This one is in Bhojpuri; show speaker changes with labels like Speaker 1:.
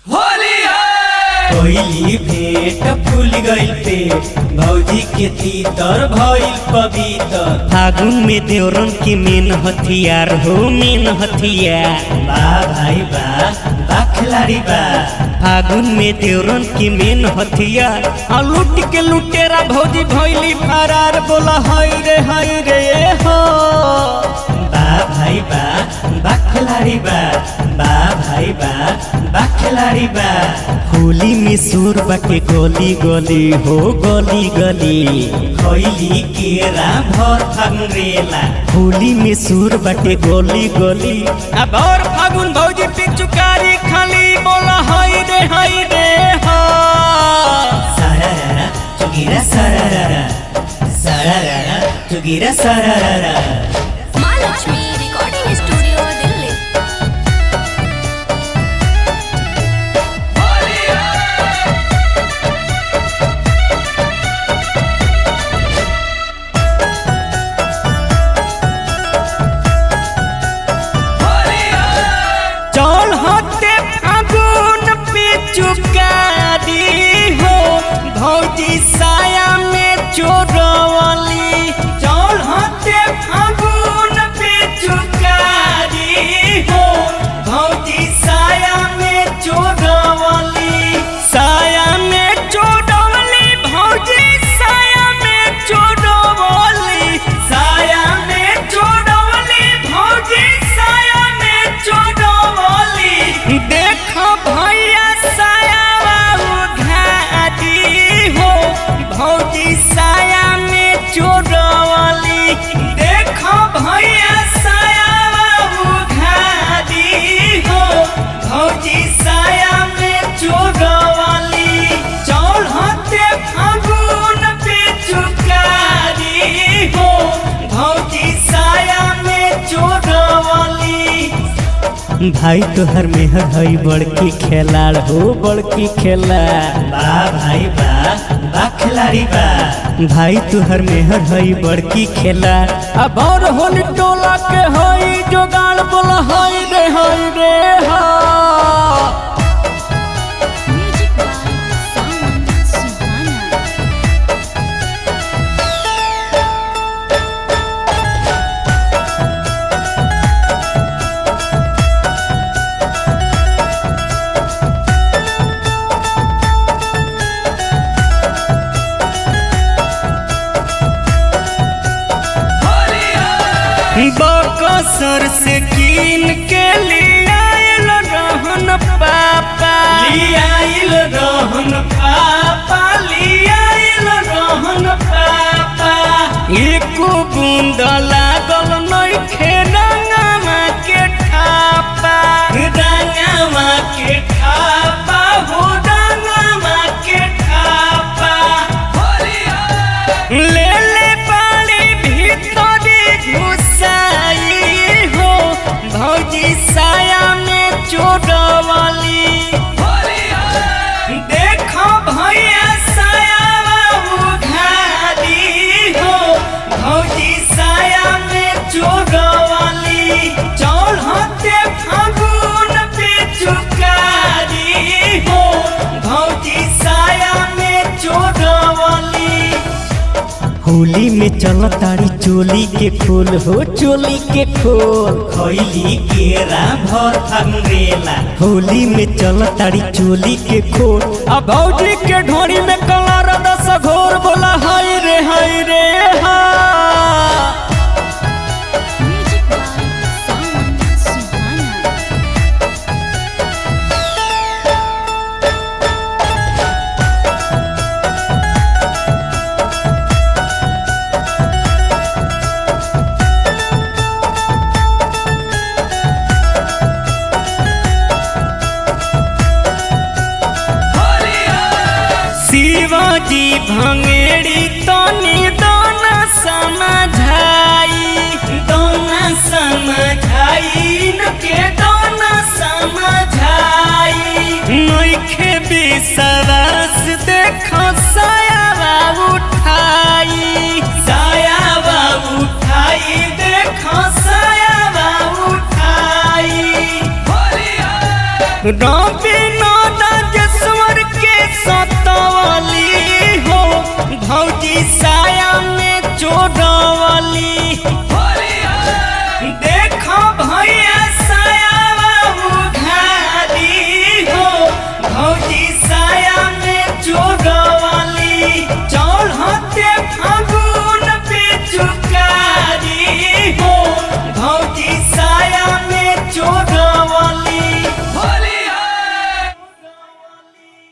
Speaker 1: होली है। कोयली भेंट फूल गइल पेट, भौजी के तीतर भइल पवित्र।
Speaker 2: फागुन में देवरन की मेन हथियार हो, मेन हथियार।
Speaker 1: बा भाई बा, बा खिलाड़ी बा।
Speaker 2: फागुन में देवरन की मेन हथियार। लूट के लुटेरा भौजी भइली फरार। बोला हाय रे हो।
Speaker 1: बा भाई बा, बा खिलाड़ी बा। बा भाई बा, बा खिलाड़ी बा।
Speaker 2: होली में सुर बाटे गली गली हो, गली गली।
Speaker 1: कोयली केरा भर फंगरेला।
Speaker 2: होली में सुर बाटे गली गली। अब और फागुन भौजी पिचुकारी खाली। बोला हाय रे हो।
Speaker 1: सरररा चुगिरा सरररा, सरररा चुगिरा सरररा।
Speaker 3: Mahalakshmi recording studio Delhi.
Speaker 2: चल होते फागुन पिचुकारी हो, भौजी साया में चोरवली। चल होते फागुन पिचुकारी हो, भौजी साया में चोरवली। साया में चोरवली भौजी, साया में चोरवली। साया में चोरवली भौजी, साया में चोरवली। देखो भैया साया उघारी हो, भौजी साया में चोरवली। देखो भैया साया उघारी हो, भौजी साया में चोरवली। चल होते फागुन पिचुकारी हो, भौजी साया में चोरवली। भाई तोहर मेहर हई बड़की खेलाड़ हो, बड़की खेलाड़।
Speaker 1: बा भाई बा, बा खिलाड़ी बा।
Speaker 2: भाई तुहर मेहर हई बड़की खेलाड़। अब और होली टोला के हई जोगाड़। बोला हाय रे हो।
Speaker 3: म्यूजिक बाय सावन सुहाना।
Speaker 2: बकसर से कीन के लियाइल रहन पापा।
Speaker 1: लियाइल रहन पापा, लियाइल रहन पापा।
Speaker 2: एको बूंद लागल नइखे रंगवा के ठापा।
Speaker 1: रंगवा के ठापा हो, रंगवा के ठापा।
Speaker 2: ले पानी भीतरी घुसाई हो, भौजी साया में चोरवली।
Speaker 1: देखो भैया साया उघारी हो, भौजी साया में चोरवली। चल होते फागुन पिचुकारी हो, भौजी साया में चोरवली।
Speaker 2: होली में चल तारी चोली के खोल हो, चोली के खोल।
Speaker 1: कोयली केरा भर फंगरेला।
Speaker 2: होली में चल तारी चोली के खोल। अब भौजी के ढोरी में कलर दस घोर। बोला हाय रे हा।
Speaker 3: म्यूजिक बाय सावन सुहाना।
Speaker 2: शिवाजी भंगेड़ी तनी दाना समझाई।
Speaker 1: दोना समझाई न के दोना समझाई।
Speaker 2: नइखे विश्वास देखो साया उठाई।
Speaker 1: साया उठाई, देखो साया उठाई।
Speaker 2: रवि